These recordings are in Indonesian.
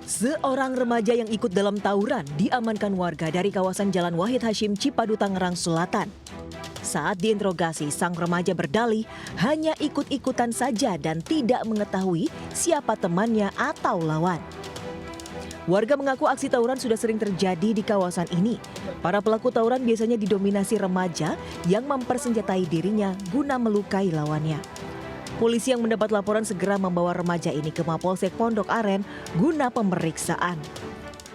Seorang remaja yang ikut dalam tawuran diamankan warga dari kawasan Jalan Wahid Hashim, Cipadu, Tangerang Selatan. Saat diinterogasi, sang remaja berdalih hanya ikut-ikutan saja dan tidak mengetahui siapa temannya atau lawan. Warga mengaku aksi tawuran sudah sering terjadi di kawasan ini. Para pelaku tawuran biasanya didominasi remaja yang mempersenjatai dirinya guna melukai lawannya. Polisi yang mendapat laporan segera membawa remaja ini ke Mapolsek Pondok Aren guna pemeriksaan.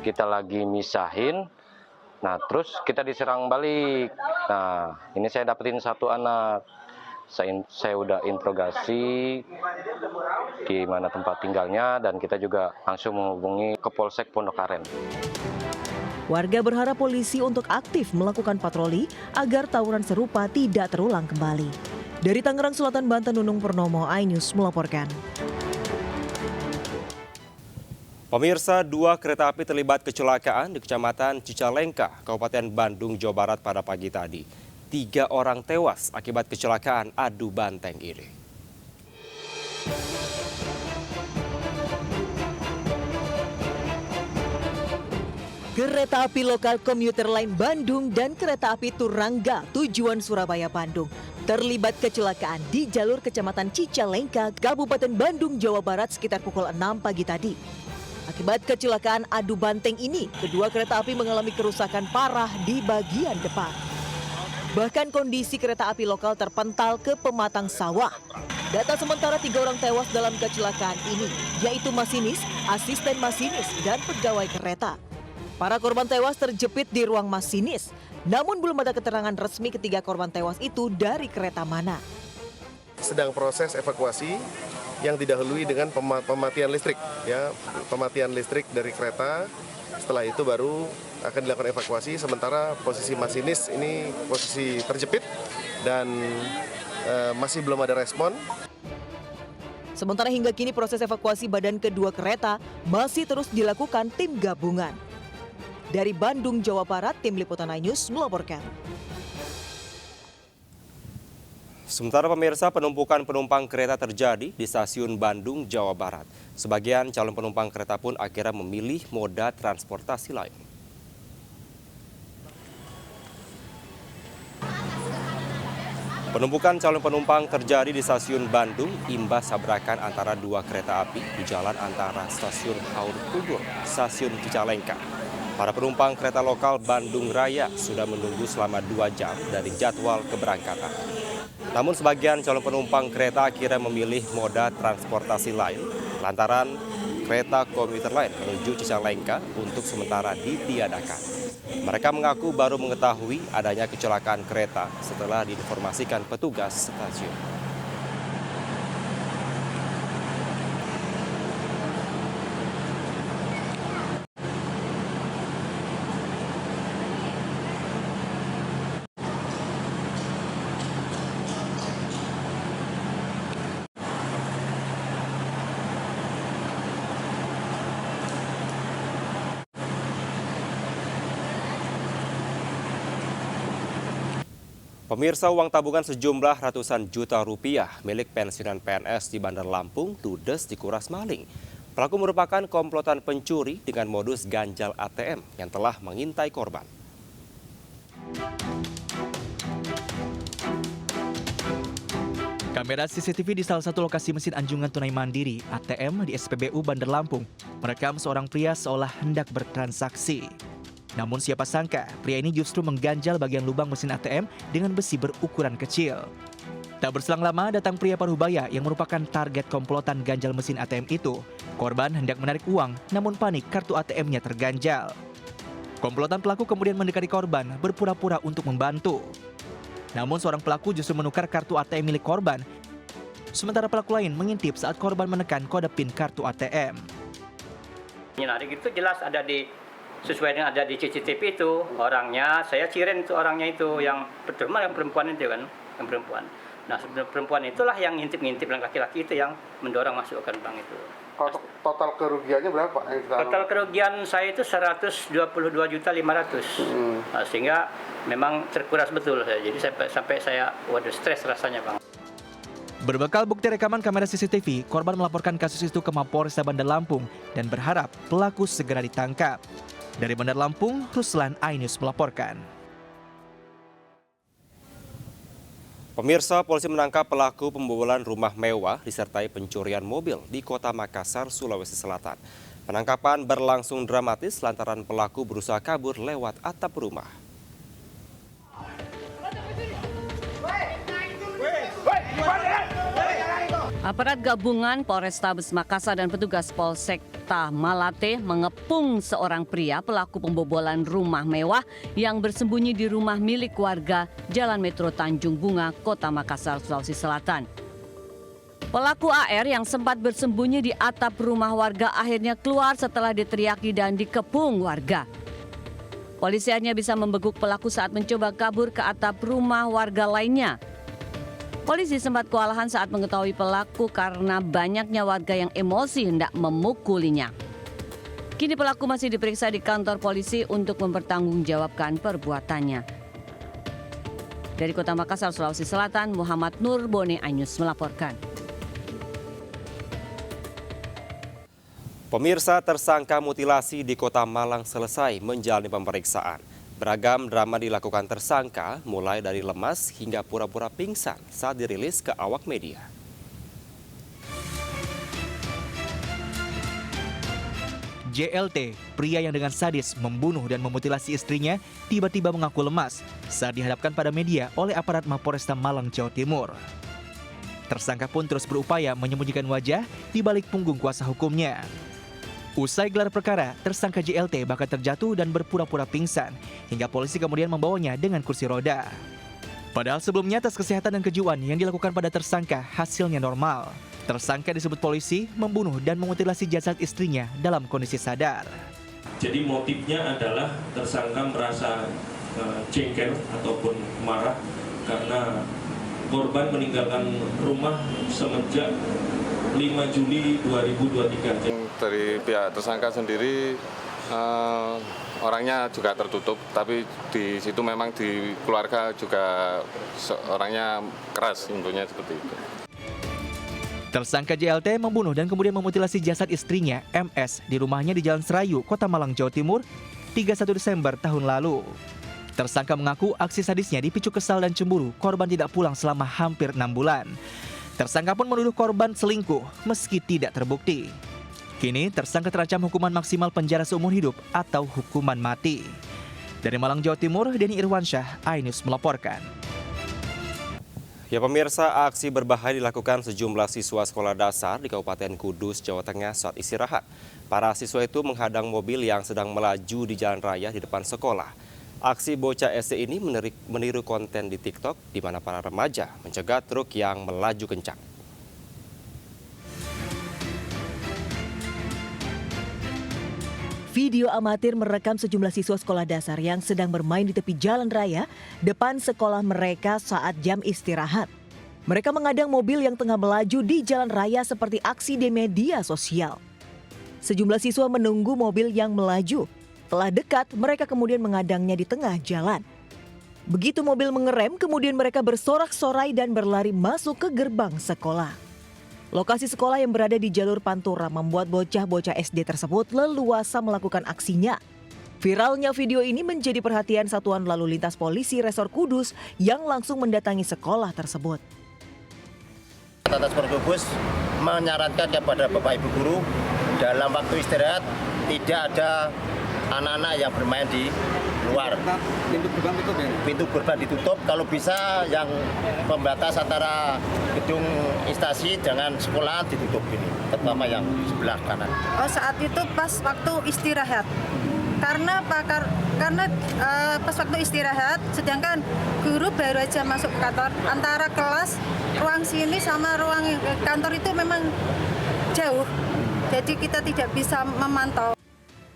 Kita lagi misahin, nah terus kita diserang balik. Nah ini saya dapetin satu anak. Saya udah interogasi di mana tempat tinggalnya dan kita juga langsung menghubungi ke Polsek Pondok Aren. Warga berharap polisi untuk aktif melakukan patroli agar tawuran serupa tidak terulang kembali. Dari Tangerang Selatan, Banten, Nunung Purnomo, iNews melaporkan. Pemirsa, 2 kereta api terlibat kecelakaan di Kecamatan Cicalengka, Kabupaten Bandung, Jawa Barat pada pagi tadi. 3 orang tewas akibat kecelakaan adu banteng ini. Kereta api lokal komuter lain Bandung dan kereta api Turangga tujuan Surabaya Bandung terlibat kecelakaan di jalur Kecamatan Cicalengka, Kabupaten Bandung, Jawa Barat sekitar pukul 6 pagi tadi. Akibat kecelakaan adu banteng ini, kedua kereta api mengalami kerusakan parah di bagian depan. Bahkan kondisi kereta api lokal terpental ke pematang sawah. Data sementara 3 orang tewas dalam kecelakaan ini, yaitu masinis, asisten masinis, dan pegawai kereta. Para korban tewas terjepit di ruang masinis, namun belum ada keterangan resmi ketiga korban tewas itu dari kereta mana. Sedang proses evakuasi yang didahului dengan pematian listrik, ya, pematian listrik dari kereta. Setelah itu baru akan dilakukan evakuasi. Sementara posisi masinis ini posisi terjepit dan masih belum ada respon. Sementara hingga kini proses evakuasi badan kedua kereta masih terus dilakukan tim gabungan. Dari Bandung, Jawa Barat, tim Liputan iNews melaporkan. Sementara pemirsa, penumpukan penumpang kereta terjadi di stasiun Bandung, Jawa Barat. Sebagian calon penumpang kereta pun akhirnya memilih moda transportasi lain. Penumpukan calon penumpang terjadi di stasiun Bandung imbas tabrakan antara 2 kereta api di jalan antara stasiun Haur Kubur, stasiun Cicalengka. Para penumpang kereta lokal Bandung Raya sudah menunggu selama 2 jam dari jadwal keberangkatan. Namun sebagian calon penumpang kereta akhirnya memilih moda transportasi lain lantaran kereta komuter lain menuju Cicalengka untuk sementara ditiadakan. Mereka mengaku baru mengetahui adanya kecelakaan kereta setelah diinformasikan petugas stasiun. Pemirsa, uang tabungan sejumlah ratusan juta rupiah milik pensiunan PNS di Bandar Lampung ludes dikuras maling. Pelaku merupakan komplotan pencuri dengan modus ganjal ATM yang telah mengintai korban. Kamera CCTV di salah satu lokasi mesin anjungan tunai mandiri ATM di SPBU Bandar Lampung merekam seorang pria seolah hendak bertransaksi. Namun siapa sangka pria ini justru mengganjal bagian lubang mesin ATM dengan besi berukuran kecil. Tak berselang lama datang pria parubaya yang merupakan target komplotan ganjal mesin ATM itu. Korban hendak menarik uang namun panik kartu ATM-nya terganjal. Komplotan pelaku kemudian mendekati korban berpura-pura untuk membantu. Namun seorang pelaku justru menukar kartu ATM milik korban. Sementara pelaku lain mengintip saat korban menekan kode PIN kartu ATM. Menarik itu jelas ada sesuai dengan ada di CCTV itu orangnya, saya ciren itu orangnya itu yang perempuan itu kan, yang perempuan. Nah perempuan itulah yang ngintip-ngintip dan laki-laki itu yang mendorong masuk ke bank itu. Total kerugiannya berapa? Total kerugian saya itu 122.500.000. Nah, sehingga memang terkuras betul saya. Jadi sampai saya waduh stres rasanya, Bang. Berbekal bukti rekaman kamera CCTV, korban melaporkan kasus itu ke Mapolresta Bandar Lampung dan berharap pelaku segera ditangkap. Dari Bandar Lampung, Ruslan, iNews melaporkan. Pemirsa, polisi menangkap pelaku pembobolan rumah mewah disertai pencurian mobil di Kota Makassar, Sulawesi Selatan. Penangkapan berlangsung dramatis lantaran pelaku berusaha kabur lewat atap rumah. Aparat gabungan Polrestabes Makassar dan petugas Polsekta Malate mengepung seorang pria pelaku pembobolan rumah mewah yang bersembunyi di rumah milik warga Jalan Metro Tanjung Bunga, Kota Makassar, Sulawesi Selatan. Pelaku AR yang sempat bersembunyi di atap rumah warga akhirnya keluar setelah diteriaki dan dikepung warga. Polisi hanya bisa membekuk pelaku saat mencoba kabur ke atap rumah warga lainnya. Polisi sempat kewalahan saat mengetahui pelaku karena banyaknya warga yang emosi hendak memukulinya. Kini pelaku masih diperiksa di kantor polisi untuk mempertanggungjawabkan perbuatannya. Dari Kota Makassar, Sulawesi Selatan, Muhammad Nur Bone, iNews melaporkan. Pemirsa, tersangka mutilasi di Kota Malang selesai menjalani pemeriksaan. Beragam drama dilakukan tersangka, mulai dari lemas hingga pura-pura pingsan saat dirilis ke awak media. JLT, pria yang dengan sadis membunuh dan memutilasi istrinya, tiba-tiba mengaku lemas saat dihadapkan pada media oleh aparat Mapolresta Malang, Jawa Timur. Tersangka pun terus berupaya menyembunyikan wajah di balik punggung kuasa hukumnya. Usai gelar perkara, tersangka JLT bahkan terjatuh dan berpura-pura pingsan, hingga polisi kemudian membawanya dengan kursi roda. Padahal sebelumnya tes kesehatan dan kejiwaan yang dilakukan pada tersangka hasilnya normal. Tersangka disebut polisi membunuh dan memutilasi jasad istrinya dalam kondisi sadar. Jadi motifnya adalah tersangka merasa jengkel ataupun marah karena korban meninggalkan rumah semenjak 5 Juli 2023. Dari pihak tersangka sendiri orangnya juga tertutup, tapi di situ memang di keluarga juga orangnya keras, intinya seperti itu. Tersangka JLT membunuh dan kemudian memutilasi jasad istrinya, MS, di rumahnya di Jalan Serayu, Kota Malang, Jawa Timur, 31 Desember tahun lalu. Tersangka mengaku aksi sadisnya dipicu kesal dan cemburu korban tidak pulang selama hampir 6 bulan. Tersangka pun menuduh korban selingkuh meski tidak terbukti. Kini tersangka terancam hukuman maksimal penjara seumur hidup atau hukuman mati. Dari Malang, Jawa Timur, Denny Irwansyah, iNews melaporkan. Ya pemirsa, aksi berbahaya dilakukan sejumlah siswa sekolah dasar di Kabupaten Kudus, Jawa Tengah saat istirahat. Para siswa itu menghadang mobil yang sedang melaju di jalan raya di depan sekolah. Aksi bocah SD ini meniru konten di TikTok di mana para remaja mencegat truk yang melaju kencang. Video amatir merekam sejumlah siswa sekolah dasar yang sedang bermain di tepi jalan raya depan sekolah mereka saat jam istirahat. Mereka mengadang mobil yang tengah melaju di jalan raya seperti aksi di media sosial. Sejumlah siswa menunggu mobil yang melaju. Setelah dekat, mereka kemudian mengadangnya di tengah jalan. Begitu mobil mengerem, kemudian mereka bersorak-sorai dan berlari masuk ke gerbang sekolah. Lokasi sekolah yang berada di jalur Pantura membuat bocah-bocah SD tersebut leluasa melakukan aksinya. Viralnya video ini menjadi perhatian Satuan Lalu Lintas Polisi Resor Kudus yang langsung mendatangi sekolah tersebut. Atas Kudus menyarankan kepada Bapak Ibu guru dalam waktu istirahat tidak ada anak-anak yang bermain di luar. Pintu gerbang ditutup, kalau bisa yang pembatas antara gedung instansi dengan sekolah ditutup ini, terutama yang sebelah kanan. Saat itu pas waktu istirahat. Karena pas waktu istirahat, sedangkan guru baru aja masuk ke kantor. Antara kelas, ruang sini sama ruang kantor itu memang jauh. Jadi kita tidak bisa memantau.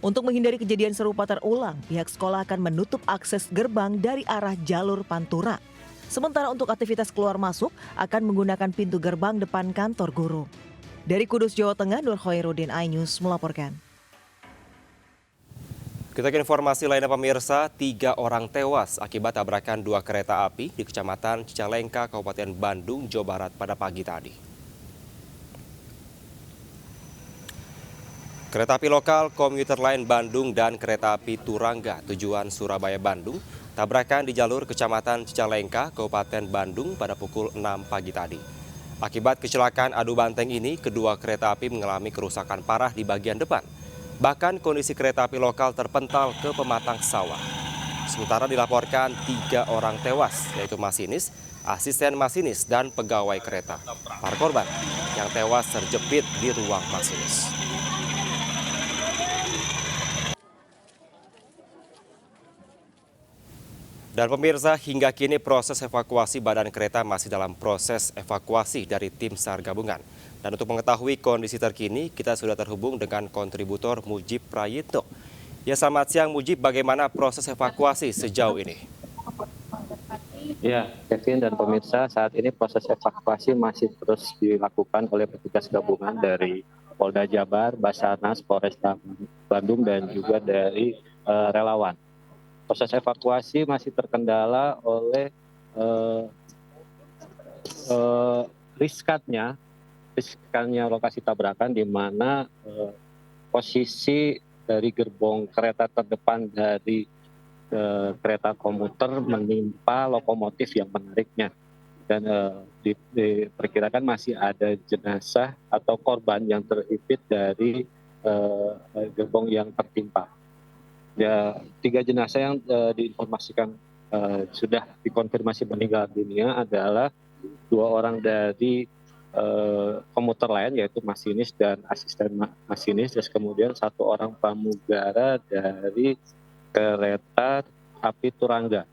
Untuk menghindari kejadian serupa terulang, pihak sekolah akan menutup akses gerbang dari arah jalur Pantura. Sementara untuk aktivitas keluar masuk akan menggunakan pintu gerbang depan kantor guru. Dari Kudus, Jawa Tengah, Nur Khairuddin, iNews melaporkan. Kita ke informasi lainnya pemirsa, 3 orang tewas akibat tabrakan 2 kereta api di Kecamatan Cicalengka, Kabupaten Bandung, Jawa Barat pada pagi tadi. Kereta api lokal komuter lain Bandung dan kereta api Turangga tujuan Surabaya Bandung tabrakan di jalur Kecamatan Cicalengka, Kabupaten Bandung pada pukul 6 pagi tadi. Akibat kecelakaan adu banteng ini, kedua kereta api mengalami kerusakan parah di bagian depan. Bahkan kondisi kereta api lokal terpental ke pematang sawah. Sementara dilaporkan 3 orang tewas, yaitu masinis, asisten masinis, dan pegawai kereta. Para korban yang tewas terjepit di ruang masinis. Dan pemirsa, hingga kini proses evakuasi badan kereta masih dalam proses evakuasi dari tim SAR gabungan. Dan untuk mengetahui kondisi terkini, kita sudah terhubung dengan kontributor Mujib Prayitno. Ya, selamat siang Mujib, bagaimana proses evakuasi sejauh ini? Ya, Kevin dan pemirsa, saat ini proses evakuasi masih terus dilakukan oleh petugas gabungan dari Polda Jabar, Basarnas, Polresta Bandung, dan juga dari relawan. Proses evakuasi masih terkendala oleh riskannya lokasi tabrakan, di mana posisi dari gerbong kereta terdepan dari kereta komuter menimpa lokomotif yang menariknya, dan diperkirakan masih ada jenazah atau korban yang terhimpit dari gerbong yang tertimpa. Ya, 3 jenazah yang diinformasikan sudah dikonfirmasi meninggal dunia adalah 2 orang dari komuter lain, yaitu masinis dan asisten masinis, dan kemudian 1 orang pramugara dari kereta api Turangga.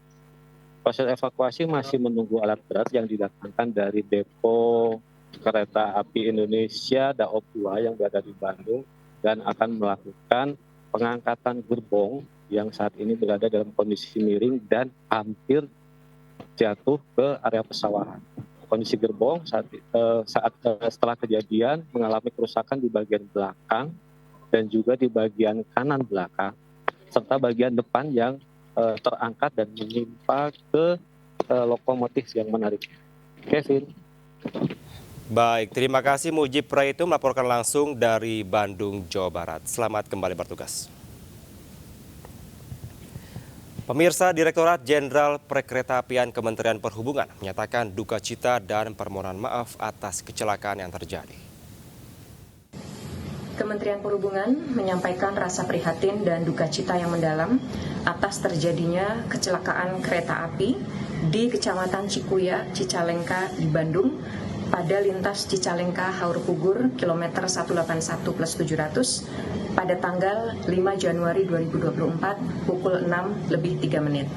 Proses evakuasi masih menunggu alat berat yang didatangkan dari Depo Kereta Api Indonesia Daob 2 yang berada di Bandung, dan akan melakukan pengangkatan gerbong yang saat ini berada dalam kondisi miring dan hampir jatuh ke area pesawahan. Kondisi gerbong setelah kejadian mengalami kerusakan di bagian belakang dan juga di bagian kanan belakang, serta bagian depan yang terangkat dan menimpa ke lokomotif yang menarik. Kevin. Baik, terima kasih Mujib Prayitno melaporkan langsung dari Bandung, Jawa Barat. Selamat kembali bertugas. Pemirsa, Direktorat Jenderal Perkeretaapian Kementerian Perhubungan menyatakan duka cita dan permohonan maaf atas kecelakaan yang terjadi. Kementerian Perhubungan menyampaikan rasa prihatin dan duka cita yang mendalam atas terjadinya kecelakaan kereta api di Kecamatan Cikuya, Cicalengka di Bandung pada lintas Cicalengka Haur Pugur kilometer 181+700 pada tanggal 5 Januari 2024 pukul 6:03.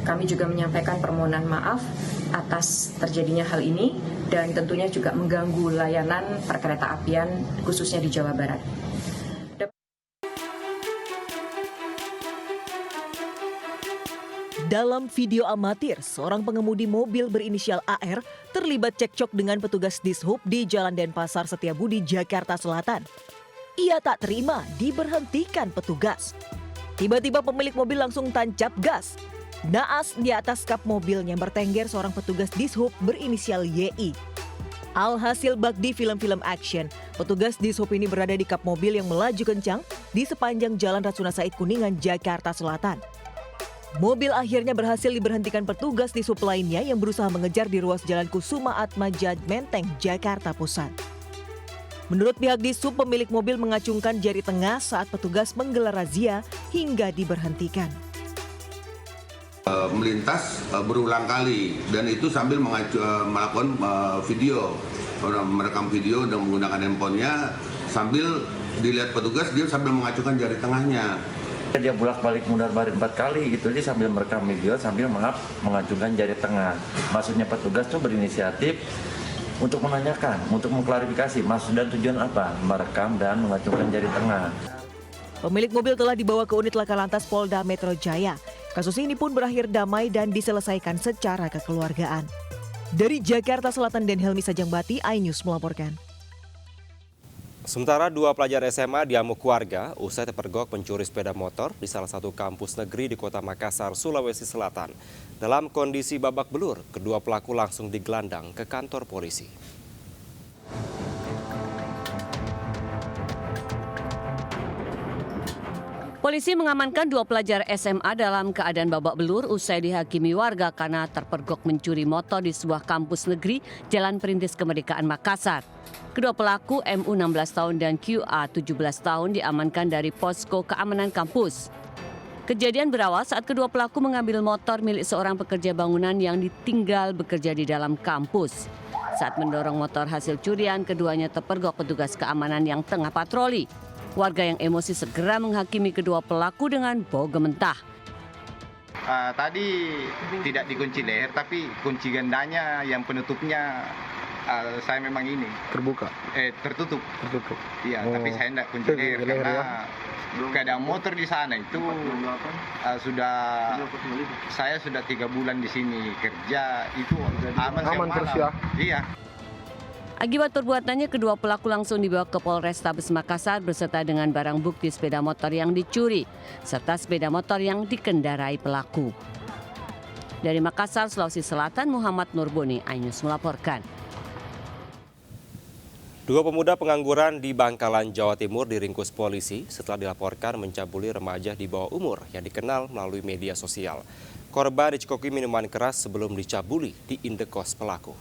Kami juga menyampaikan permohonan maaf atas terjadinya hal ini dan tentunya juga mengganggu layanan perkeretaapian khususnya di Jawa Barat. Dalam video amatir, seorang pengemudi mobil berinisial AR terlibat cekcok dengan petugas Dishub di Jalan Denpasar Setiabudi, Jakarta Selatan. Ia tak terima diberhentikan petugas. Tiba-tiba pemilik mobil langsung tancap gas. Naas di atas kap mobilnya bertengger seorang petugas Dishub berinisial YI. Alhasil bak di film-film action, petugas Dishub ini berada di kap mobil yang melaju kencang di sepanjang Jalan Rasuna Said Kuningan, Jakarta Selatan. Mobil akhirnya berhasil diberhentikan petugas Dishub lainnya yang berusaha mengejar di ruas Jalan Kusuma Atmaja Menteng, Jakarta Pusat. Menurut pihak Dishub, pemilik mobil mengacungkan jari tengah saat petugas menggelar razia hingga diberhentikan. Melintas berulang kali dan itu sambil melakukan video, merekam video dan menggunakan handphonenya sambil dilihat petugas, dia sambil mengacungkan jari tengahnya. Dia bolak-balik mundar-balik 4 kali gitu, dia sambil merekam video sambil mengacungkan jari tengah. Maksudnya petugas tuh berinisiatif untuk menanyakan, untuk mengklarifikasi maksud dan tujuan apa merekam dan mengacungkan jari tengah. Pemilik mobil telah dibawa ke unit Laka Lantas Polda Metro Jaya. Kasus ini pun berakhir damai dan diselesaikan secara kekeluargaan. Dari Jakarta Selatan dan Helmi Sajangbati, iNews melaporkan. Sementara 2 pelajar SMA diamuk warga usai terpergok mencuri sepeda motor di salah satu kampus negeri di Kota Makassar, Sulawesi Selatan. Dalam kondisi babak belur, kedua pelaku langsung digelandang ke kantor polisi. Polisi mengamankan 2 pelajar SMA dalam keadaan babak belur usai dihakimi warga karena terpergok mencuri motor di sebuah kampus negeri Jalan Perintis Kemerdekaan Makassar. Kedua pelaku MU 16 tahun dan QA 17 tahun diamankan dari posko keamanan kampus. Kejadian berawal saat kedua pelaku mengambil motor milik seorang pekerja bangunan yang ditinggal bekerja di dalam kampus. Saat mendorong motor hasil curian, keduanya terpergok petugas keamanan yang tengah patroli. Warga yang emosi segera menghakimi kedua pelaku dengan bau mentah. Tadi tidak dikunci leher, tapi kunci gendanya yang penutupnya saya memang ini terbuka. Tertutup. Iya, tapi saya tidak kunci leher karena keadaan motor di sana itu saya sudah 3 bulan di sini kerja itu aman terus ya. Iya. Akibat perbuatannya, kedua pelaku langsung dibawa ke Polrestabes Makassar beserta dengan barang bukti sepeda motor yang dicuri, serta sepeda motor yang dikendarai pelaku. Dari Makassar, Sulawesi Selatan, Muhammad Nurboni, iNews melaporkan. 2 pemuda pengangguran di Bangkalan, Jawa Timur diringkus polisi setelah dilaporkan mencabuli remaja di bawah umur yang dikenal melalui media sosial. Korban dicekoki minuman keras sebelum dicabuli di indekos pelaku.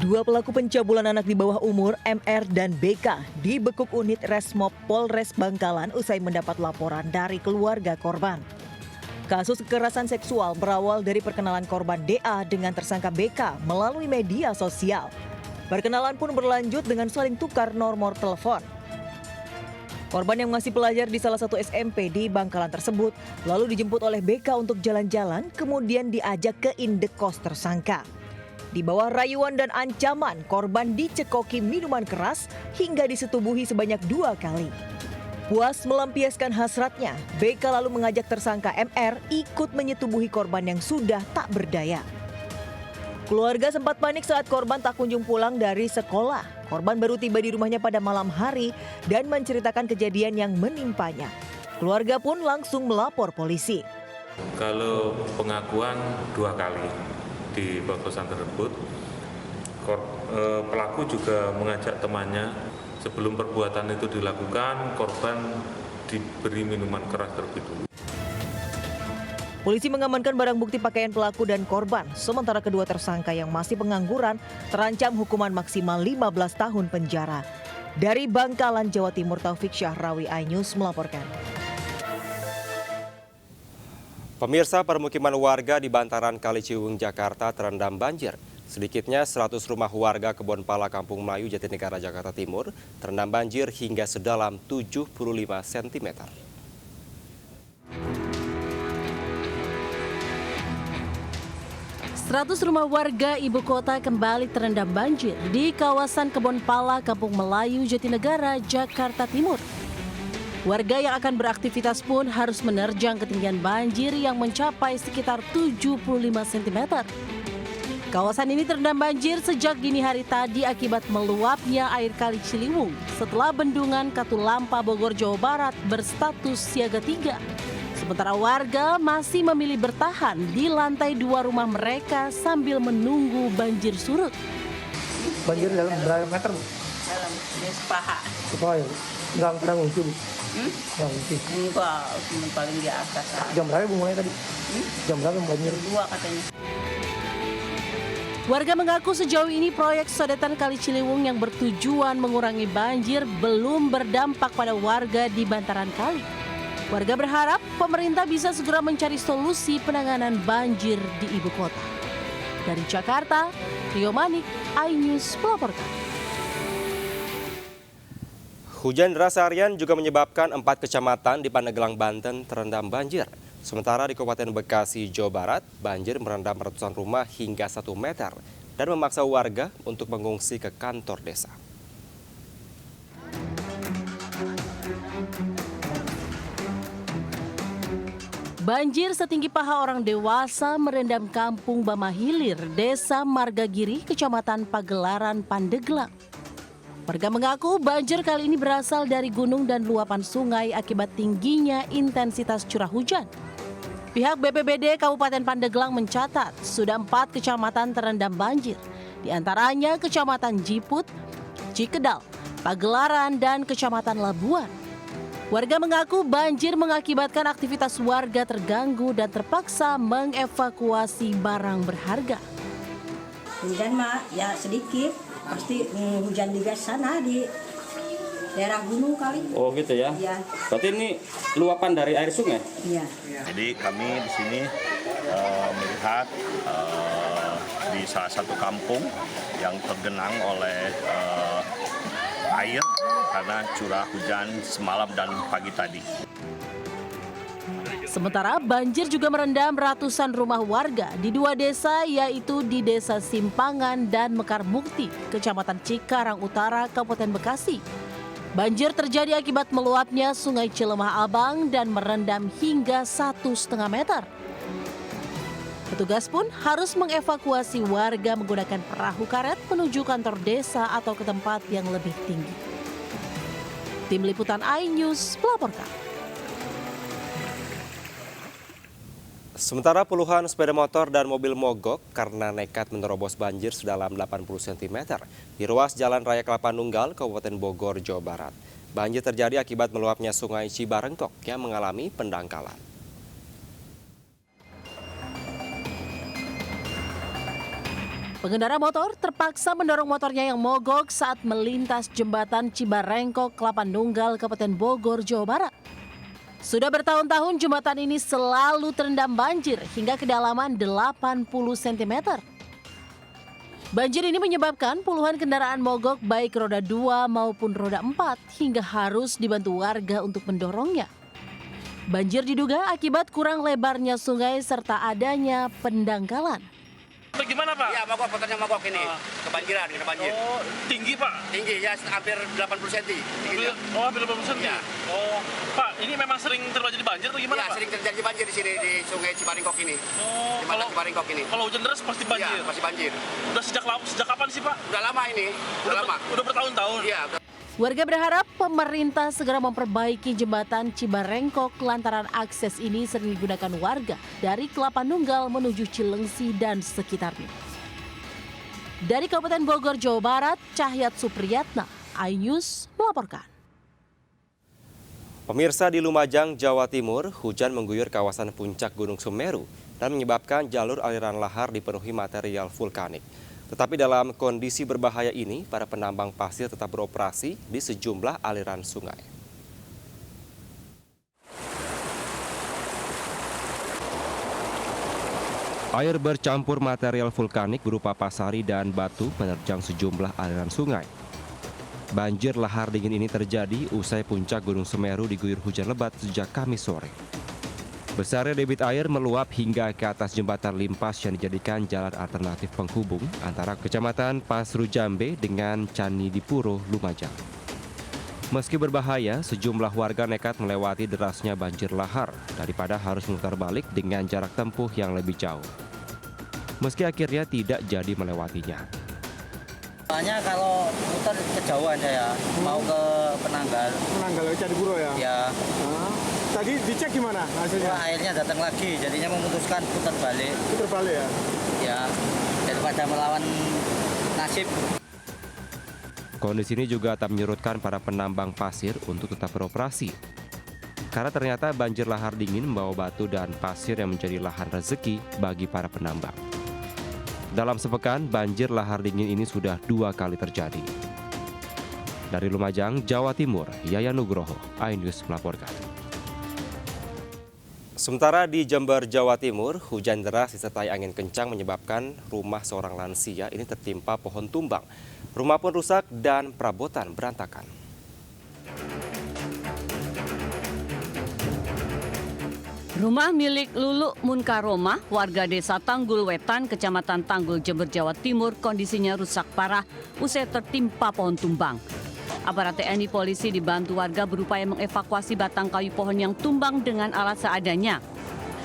2 pelaku pencabulan anak di bawah umur, MR dan BK, dibekuk unit Resmob Polres Bangkalan usai mendapat laporan dari keluarga korban. Kasus kekerasan seksual berawal dari perkenalan korban DA dengan tersangka BK melalui media sosial. Perkenalan pun berlanjut dengan saling tukar nomor telepon. Korban yang masih pelajar di salah satu SMP di Bangkalan tersebut lalu dijemput oleh BK untuk jalan-jalan, kemudian diajak ke indekos tersangka. Di bawah rayuan dan ancaman, korban dicekoki minuman keras hingga disetubuhi sebanyak 2 kali. Puas melampiaskan hasratnya, BK lalu mengajak tersangka MR ikut menyetubuhi korban yang sudah tak berdaya. Keluarga sempat panik saat korban tak kunjung pulang dari sekolah. Korban baru tiba di rumahnya pada malam hari dan menceritakan kejadian yang menimpanya. Keluarga pun langsung melapor polisi. Kalau pengakuan 2 kali di pemerkosaan tersebut, pelaku juga mengajak temannya. Sebelum perbuatan itu dilakukan, korban diberi minuman keras terlebih dulu. Polisi mengamankan barang bukti pakaian pelaku dan korban, sementara kedua tersangka yang masih pengangguran terancam hukuman maksimal 15 tahun penjara. Dari Bangkalan, Jawa Timur, Taufik Syahrawi, iNews melaporkan. Pemirsa, permukiman warga di bantaran Kali Ciliwung, Jakarta terendam banjir. Sedikitnya 100 rumah warga Kebonpala, Kampung Melayu, Jatinegara, Jakarta Timur terendam banjir hingga sedalam 75 cm. Seratus rumah warga ibu kota kembali terendam banjir di kawasan Kebonpala, Kampung Melayu, Jatinegara, Jakarta Timur. Warga yang akan beraktivitas pun harus menerjang ketinggian banjir yang mencapai sekitar 75 cm. Kawasan ini terendam banjir sejak dini hari tadi akibat meluapnya air Kali Ciliwung setelah bendungan Katulampa, Bogor, Jawa Barat berstatus siaga 3. Sementara warga masih memilih bertahan di lantai 2 rumah mereka sambil menunggu banjir surut. Banjir dalam berapa meter, Bu? Dalam, ini sepaha. Sepaha ya, Bu? Enggak pernah ngungsi, Bu? Enggak, cuma paling di atas. Jam berapa Bu mulai tadi? Jam berapa banjir? 2 katanya. Warga mengaku sejauh ini proyek sodetan Kali Ciliwung yang bertujuan mengurangi banjir belum berdampak pada warga di bantaran kali. Warga berharap pemerintah bisa segera mencari solusi penanganan banjir di ibu kota. Dari Jakarta, Rio Manik, iNews melaporkan. Hujan deras harian juga menyebabkan 4 kecamatan di Pandeglang, Banten terendam banjir. Sementara di Kabupaten Bekasi, Jawa Barat, banjir merendam ratusan rumah hingga 1 meter dan memaksa warga untuk mengungsi ke kantor desa. Banjir setinggi paha orang dewasa merendam kampung Bamahilir, Desa Margagiri, Kecamatan Pagelaran, Pandeglang. Warga mengaku banjir kali ini berasal dari gunung dan luapan sungai akibat tingginya intensitas curah hujan. Pihak BPBD Kabupaten Pandeglang mencatat sudah 4 kecamatan terendam banjir, di antaranya Kecamatan Jiput, Cikedal, Pagelaran, dan Kecamatan Labuan. Warga mengaku banjir mengakibatkan aktivitas warga terganggu dan terpaksa mengevakuasi barang berharga. Hujan mah ya sedikit, pasti hujan di sana di daerah gunung kali. Oh gitu ya? Iya. Berarti ini luapan dari air sungai? Iya. Jadi kami di sini melihat di salah satu kampung yang tergenang oleh air karena curah hujan semalam dan pagi tadi. Sementara banjir juga merendam ratusan rumah warga di 2 desa, yaitu di Desa Simpangan dan Mekar Mukti, Kecamatan Cikarang Utara, Kabupaten Bekasi. Banjir terjadi akibat meluapnya Sungai Cilemah Abang dan merendam hingga 1,5 meter. Petugas pun harus mengevakuasi warga menggunakan perahu karet menuju kantor desa atau ke tempat yang lebih tinggi. Tim Liputan iNews melaporkan. Sementara puluhan sepeda motor dan mobil mogok karena nekat menerobos banjir sedalam 80 cm di ruas Jalan Raya Kelapa Nunggal, Kabupaten Bogor, Jawa Barat. Banjir terjadi akibat meluapnya Sungai Cibarengkok yang mengalami pendangkalan. Pengendara motor terpaksa mendorong motornya yang mogok saat melintas jembatan Cibarengkok, Kelapa Nunggal, Kabupaten Bogor, Jawa Barat. Sudah bertahun-tahun jembatan ini selalu terendam banjir hingga kedalaman 80 cm. Banjir ini menyebabkan puluhan kendaraan mogok baik roda 2 maupun roda 4 hingga harus dibantu warga untuk mendorongnya. Banjir diduga akibat kurang lebarnya sungai serta adanya pendangkalan. Bagaimana Pak? Iya, mogok, motornya mogok ini. Kebanjiran, kena banjir. Oh, tinggi Pak? Tinggi, ya hampir 80 cm. Oh, hampir 80 cm? Ya. Oh, Pak, ini memang sering terjadi banjir atau gimana ya, Pak? Sering terjadi banjir di sini, di Sungai Cibarengkok ini. Oh, Jembatan Cibarengkok ini. Kalau hujan deras pasti banjir? Iya, pasti banjir. Udah sejak kapan sih Pak? Udah lama ini, udah lama. Udah bertahun-tahun? Iya. Warga berharap pemerintah segera memperbaiki jembatan Cibarengkok lantaran akses ini sering digunakan warga dari Kelapa Nunggal menuju Cilengsi dan sekitarnya. Dari Kabupaten Bogor, Jawa Barat, Cahyat Supriyatna, iNews melaporkan. Pemirsa, di Lumajang, Jawa Timur, hujan mengguyur kawasan puncak Gunung Semeru dan menyebabkan jalur aliran lahar dipenuhi material vulkanik. Tetapi dalam kondisi berbahaya ini, para penambang pasir tetap beroperasi di sejumlah aliran sungai. Air bercampur material vulkanik berupa pasari dan batu menerjang sejumlah aliran sungai. Banjir lahar dingin ini terjadi usai puncak Gunung Semeru diguyur hujan lebat sejak Kamis sore. Besarnya debit air meluap hingga ke atas jembatan limpas yang dijadikan jalan alternatif penghubung antara Kecamatan Pasru Jambe dengan Candipuro, Lumajang. Meski berbahaya, sejumlah warga nekat melewati derasnya banjir lahar daripada harus memutar balik dengan jarak tempuh yang lebih jauh. Meski akhirnya tidak jadi melewatinya. Soalnya kalau muter kejauhan saya, mau ke Penanggal. Penanggal ke Candipuro ya? Ya. Tadi dicek gimana hasilnya? Wah, akhirnya datang lagi, jadinya memutuskan putar balik. Putar balik ya? Ya, daripada melawan nasib. Kondisi ini juga tak menyurutkan para penambang pasir untuk tetap beroperasi. Karena ternyata banjir lahar dingin membawa batu dan pasir yang menjadi lahan rezeki bagi para penambang. Dalam sepekan, banjir lahar dingin ini sudah 2 kali terjadi. Dari Lumajang, Jawa Timur, Yayan Nugroho, iNews melaporkan. Sementara di Jember, Jawa Timur, hujan deras disertai angin kencang menyebabkan rumah seorang lansia ini tertimpa pohon tumbang. Rumah pun rusak dan perabotan berantakan. Rumah milik Lulu Munkaroma, warga desa Tanggul Wetan, Kecamatan Tanggul, Jember, Jawa Timur, kondisinya rusak parah usai tertimpa pohon tumbang. Aparat TNI Polisi dibantu warga berupaya mengevakuasi batang kayu pohon yang tumbang dengan alat seadanya.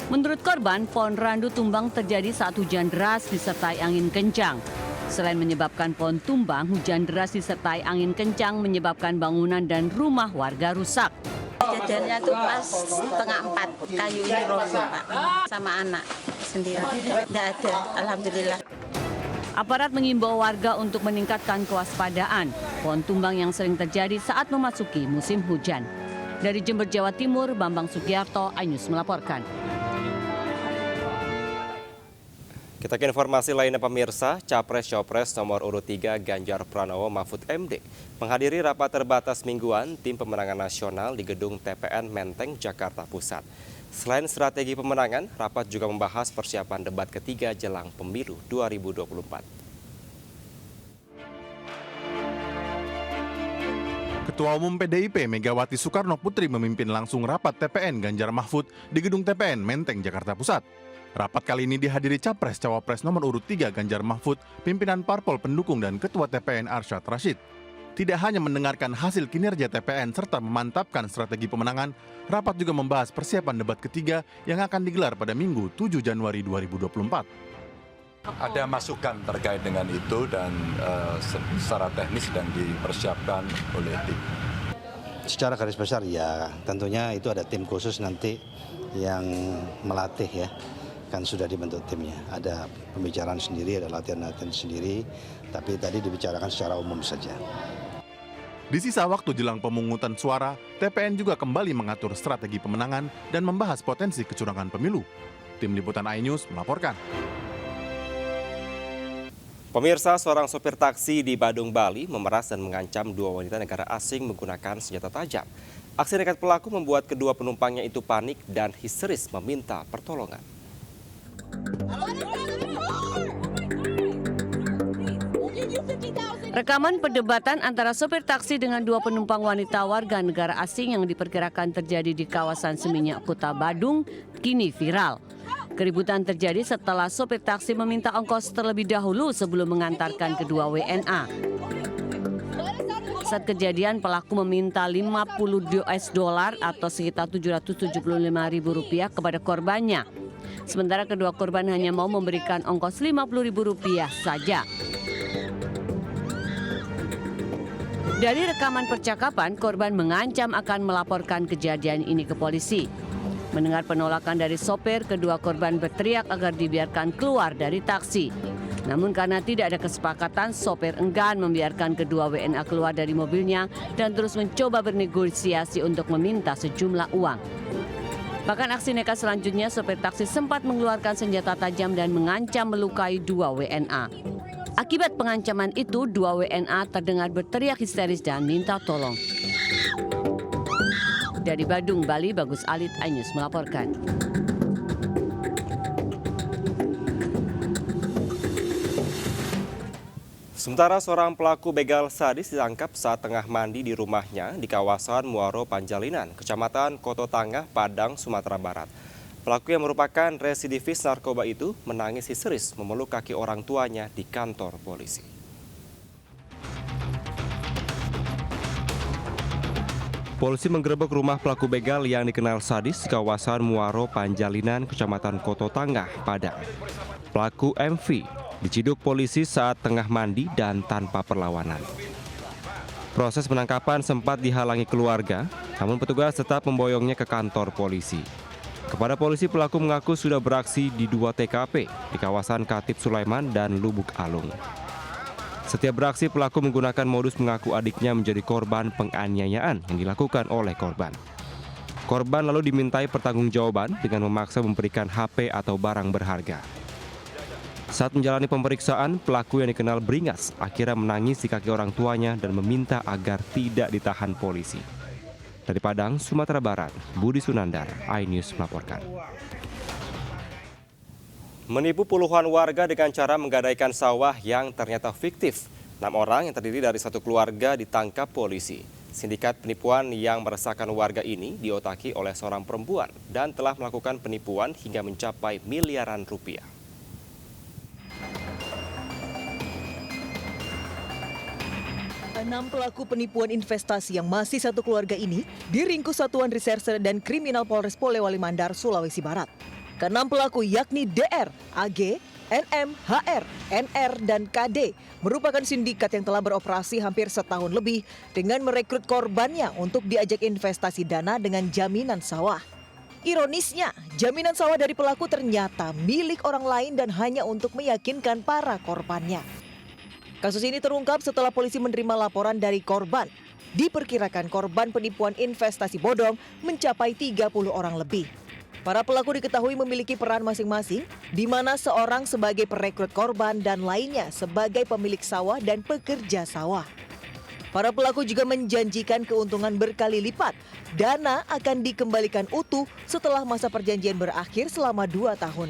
Menurut korban, pohon randu tumbang terjadi saat hujan deras disertai angin kencang. Selain menyebabkan pohon tumbang, hujan deras disertai angin kencang menyebabkan bangunan dan rumah warga rusak. Kejadiannya tuh pas setengah 4, kayu ini roboh Pak, sama anak sendiri. Tidak ada, alhamdulillah. Aparat mengimbau warga untuk meningkatkan kewaspadaan pohon tumbang yang sering terjadi saat memasuki musim hujan. Dari Jember, Jawa Timur, Bambang Sugiarto, iNews melaporkan. Kita ke informasi lainnya pemirsa, Capres-Cawapres nomor urut 3 Ganjar Pranowo Mahfud MD menghadiri rapat terbatas mingguan tim pemenangan nasional di gedung TPN Menteng, Jakarta Pusat. Selain strategi pemenangan, rapat juga membahas persiapan debat ketiga jelang pemilu 2024. Ketua Umum PDIP Megawati Soekarno Putri memimpin langsung rapat TPN Ganjar Mahfud di gedung TPN Menteng, Jakarta Pusat. Rapat kali ini dihadiri Capres-Cawapres nomor urut 3 Ganjar Mahfud, pimpinan parpol pendukung dan Ketua TPN Arsyad Rashid. Tidak hanya mendengarkan hasil kinerja TPN serta memantapkan strategi pemenangan, rapat juga membahas persiapan debat ketiga yang akan digelar pada Minggu 7 Januari 2024. Ada masukan terkait dengan itu dan secara teknis sedang dipersiapkan oleh tim. Secara garis besar ya tentunya itu ada tim khusus nanti yang melatih ya. Kan sudah dibentuk timnya, ada pembicaraan sendiri, ada latihan-latihan sendiri, tapi tadi dibicarakan secara umum saja. Di sisa waktu jelang pemungutan suara, TPN juga kembali mengatur strategi pemenangan dan membahas potensi kecurangan pemilu. Tim Liputan iNews melaporkan. Pemirsa, seorang sopir taksi di Badung, Bali memeras dan mengancam dua wanita negara asing menggunakan senjata tajam. Aksi nekat pelaku membuat kedua penumpangnya itu panik dan histeris meminta pertolongan. Rekaman perdebatan antara sopir taksi dengan dua penumpang wanita warga negara asing yang diperkirakan terjadi di kawasan Seminyak, Kota Badung, kini viral. Keributan terjadi setelah sopir taksi meminta ongkos terlebih dahulu sebelum mengantarkan kedua WNA. Saat kejadian, pelaku meminta $50 atau sekitar Rp775.000 kepada korbannya. Sementara kedua korban hanya mau memberikan ongkos Rp50.000 saja. Dari rekaman percakapan, korban mengancam akan melaporkan kejadian ini ke polisi. Mendengar penolakan dari sopir, kedua korban berteriak agar dibiarkan keluar dari taksi. Namun karena tidak ada kesepakatan, sopir enggan membiarkan kedua WNA keluar dari mobilnya dan terus mencoba bernegosiasi untuk meminta sejumlah uang. Bahkan aksi nekat selanjutnya, sopir taksi sempat mengeluarkan senjata tajam dan mengancam melukai dua WNA. Akibat pengancaman itu, dua WNA terdengar berteriak histeris dan minta tolong. Dari Badung, Bali, Bagus Alit, iNews melaporkan. Sementara seorang pelaku begal sadis ditangkap saat tengah mandi di rumahnya di kawasan Muaro Panjalinan, Kecamatan Koto Tangah, Padang, Sumatera Barat. Pelaku yang merupakan residivis narkoba itu menangis histeris memeluk kaki orang tuanya di kantor polisi. Polisi menggerebek rumah pelaku begal yang dikenal sadis di kawasan Muaro Panjalinan, Kecamatan Koto Tangah, Padang. Pelaku MV diciduk polisi saat tengah mandi dan tanpa perlawanan. Proses penangkapan sempat dihalangi keluarga, namun petugas tetap memboyongnya ke kantor polisi. Kepada polisi, pelaku mengaku sudah beraksi di 2 TKP di kawasan Katip Sulaiman dan Lubuk Alung. Setiap beraksi, pelaku menggunakan modus mengaku adiknya menjadi korban penganiayaan yang dilakukan oleh korban. Korban lalu dimintai pertanggungjawaban dengan memaksa memberikan HP atau barang berharga. Saat menjalani pemeriksaan, pelaku yang dikenal beringas akhirnya menangis di kaki orang tuanya dan meminta agar tidak ditahan polisi. Dari Padang, Sumatera Barat, Budi Sunandar, iNews melaporkan. Menipu puluhan warga dengan cara menggadaikan sawah yang ternyata fiktif. 6 orang yang terdiri dari satu keluarga ditangkap polisi. Sindikat penipuan yang meresahkan warga ini diotaki oleh seorang perempuan dan telah melakukan penipuan hingga mencapai miliaran rupiah. Enam pelaku penipuan investasi yang masih satu keluarga ini diringkus Satuan Reserse dan Kriminal Polres Polewali Mandar, Sulawesi Barat. Keenam pelaku yakni DR, AG, NM, HR, NR, dan KD merupakan sindikat yang telah beroperasi hampir setahun lebih dengan merekrut korbannya untuk diajak investasi dana dengan jaminan sawah. Ironisnya, jaminan sawah dari pelaku ternyata milik orang lain dan hanya untuk meyakinkan para korbannya. Kasus ini terungkap setelah polisi menerima laporan dari korban. Diperkirakan korban penipuan investasi bodong mencapai 30 orang lebih. Para pelaku diketahui memiliki peran masing-masing, di mana seorang sebagai perekrut korban dan lainnya sebagai pemilik sawah dan pekerja sawah. Para pelaku juga menjanjikan keuntungan berkali lipat. Dana akan dikembalikan utuh setelah masa perjanjian berakhir selama 2 tahun.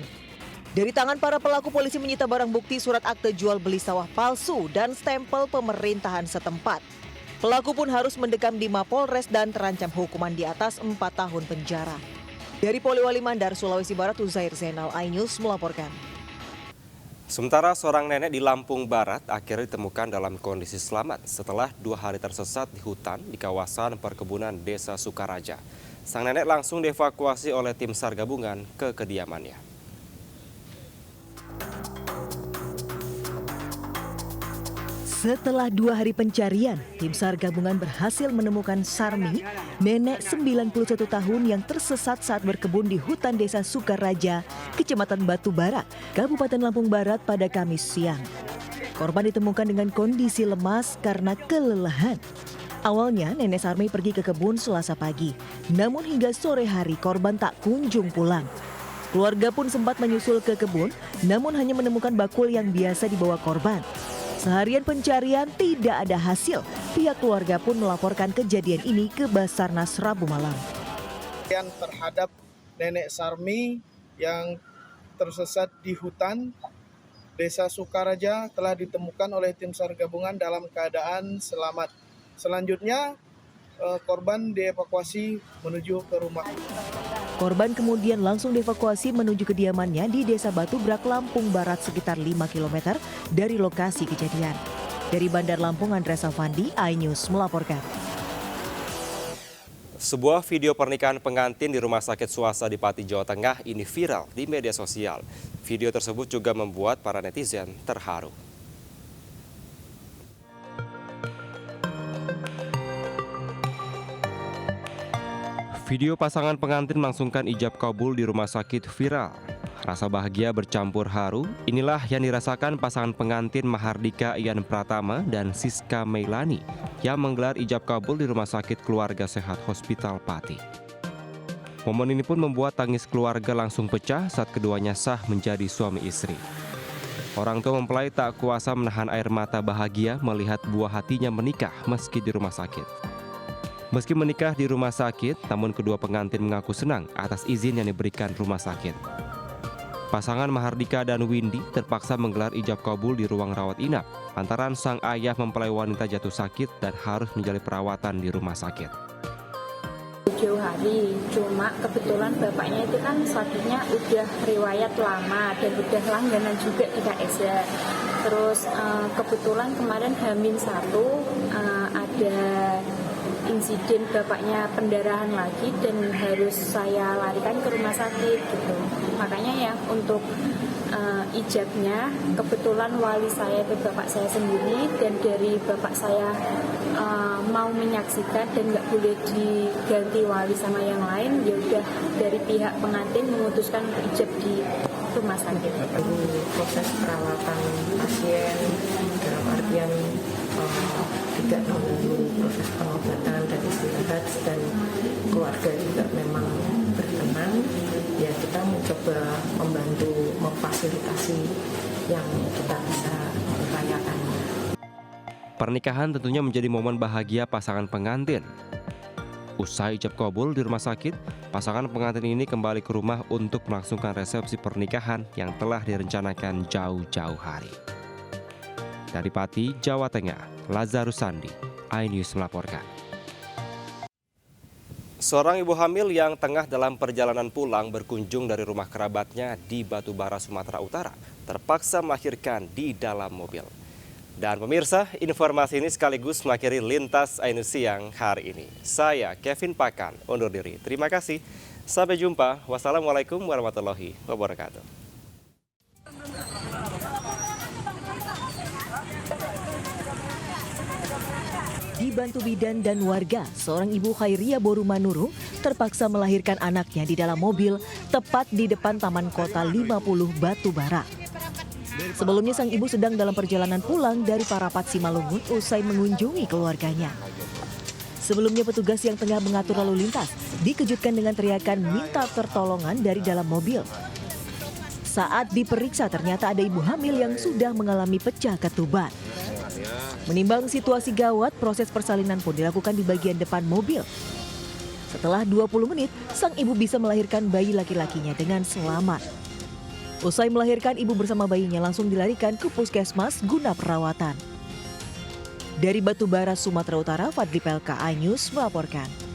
Dari tangan para pelaku, polisi menyita barang bukti surat akte jual beli sawah palsu dan stempel pemerintahan setempat. Pelaku pun harus mendekam di Mapolres dan terancam hukuman di atas 4 tahun penjara. Dari Poliwali Mandar, Sulawesi Barat, Uzair Zainal, iNews melaporkan. Sementara seorang nenek di Lampung Barat akhirnya ditemukan dalam kondisi selamat setelah 2 hari tersesat di hutan di kawasan perkebunan Desa Sukaraja. Sang nenek langsung dievakuasi oleh tim SAR gabungan ke kediamannya. Setelah 2 hari pencarian, tim SAR gabungan berhasil menemukan Sarmi, nenek 91 tahun yang tersesat saat berkebun di hutan Desa Sukaraja, Kecamatan Batu Barak, Kabupaten Lampung Barat pada Kamis siang. Korban ditemukan dengan kondisi lemas karena kelelahan. Awalnya nenek Sarmi pergi ke kebun Selasa pagi, namun hingga sore hari korban tak kunjung pulang. Keluarga pun sempat menyusul ke kebun, namun hanya menemukan bakul yang biasa dibawa korban. Seharian pencarian tidak ada hasil. Pihak keluarga pun melaporkan kejadian ini ke Basarnas Rabu malam. Terhadap nenek Sarmi yang tersesat di hutan Desa Sukaraja telah ditemukan oleh tim SAR gabungan dalam keadaan selamat. Selanjutnya korban dievakuasi menuju ke rumah. Korban kemudian langsung dievakuasi menuju kediamannya di Desa Batu Brak, Lampung Barat sekitar 5 km dari lokasi kejadian. Dari Bandar Lampung, Andres Afandi, iNews melaporkan. Sebuah video pernikahan pengantin di rumah sakit swasta di Pati, Jawa Tengah ini viral di media sosial. Video tersebut juga membuat para netizen terharu. Video pasangan pengantin melangsungkan ijab kabul di rumah sakit viral. Rasa bahagia bercampur haru, inilah yang dirasakan pasangan pengantin Mahardika Ian Pratama dan Siska Meilani yang menggelar ijab kabul di Rumah Sakit Keluarga Sehat Hospital Pati. Momen ini pun membuat tangis keluarga langsung pecah saat keduanya sah menjadi suami istri. Orang tua mempelai tak kuasa menahan air mata bahagia melihat buah hatinya menikah meski di rumah sakit. Meski menikah di rumah sakit, namun kedua pengantin mengaku senang atas izin yang diberikan rumah sakit. Pasangan Mahardika dan Windy terpaksa menggelar ijab kabul di ruang rawat inap lantaran sang ayah mempelai wanita jatuh sakit dan harus menjalani perawatan di rumah sakit. Jauh hari, cuma kebetulan bapaknya itu kan sakitnya udah riwayat lama dan udah langganan juga di KSH. Terus kebetulan kemarin H-1 ada insiden bapaknya pendarahan lagi dan harus saya larikan ke rumah sakit gitu. Makanya ya untuk ijabnya kebetulan wali saya itu bapak saya sendiri dan dari bapak saya mau menyaksikan dan nggak boleh diganti wali sama yang lain, ya udah dari pihak pengantin memutuskan ijab di rumah sakit. Proses perawatan pasien dalam artian tidak mengganggu proses pengobatan dan istirahat dan keluarga juga memang berkenan, ya kita mencoba membantu memfasilitasi yang kita bisa upayakan. Pernikahan tentunya menjadi momen bahagia pasangan pengantin. Usai ijab kabul di rumah sakit, pasangan pengantin ini kembali ke rumah untuk melangsungkan resepsi pernikahan yang telah direncanakan jauh-jauh hari. Dari Pati, Jawa Tengah, Lazarus Sandi, iNews melaporkan. Seorang ibu hamil yang tengah dalam perjalanan pulang berkunjung dari rumah kerabatnya di Batubara, Sumatera Utara, terpaksa melahirkan di dalam mobil. Dan pemirsa, informasi ini sekaligus mengakhiri Lintas iNews siang hari ini. Saya Kevin Pakan, undur diri. Terima kasih Sampai jumpa. Wassalamualaikum warahmatullahi wabarakatuh. Dibantu bidan dan warga, seorang ibu Khairia Borumanurung terpaksa melahirkan anaknya di dalam mobil tepat di depan Taman Kota 50 Batubara. Sebelumnya sang ibu sedang dalam perjalanan pulang dari Parapat Simalungun usai mengunjungi keluarganya. Sebelumnya petugas yang tengah mengatur lalu lintas dikejutkan dengan teriakan minta pertolongan dari dalam mobil. Saat diperiksa ternyata ada ibu hamil yang sudah mengalami pecah ketuban. Menimbang situasi gawat, proses persalinan pun dilakukan di bagian depan mobil. Setelah 20 menit, sang ibu bisa melahirkan bayi laki-lakinya dengan selamat. Usai melahirkan, ibu bersama bayinya langsung dilarikan ke puskesmas guna perawatan. Dari Batubara, Sumatera Utara, Fadli Pelka, iNews melaporkan.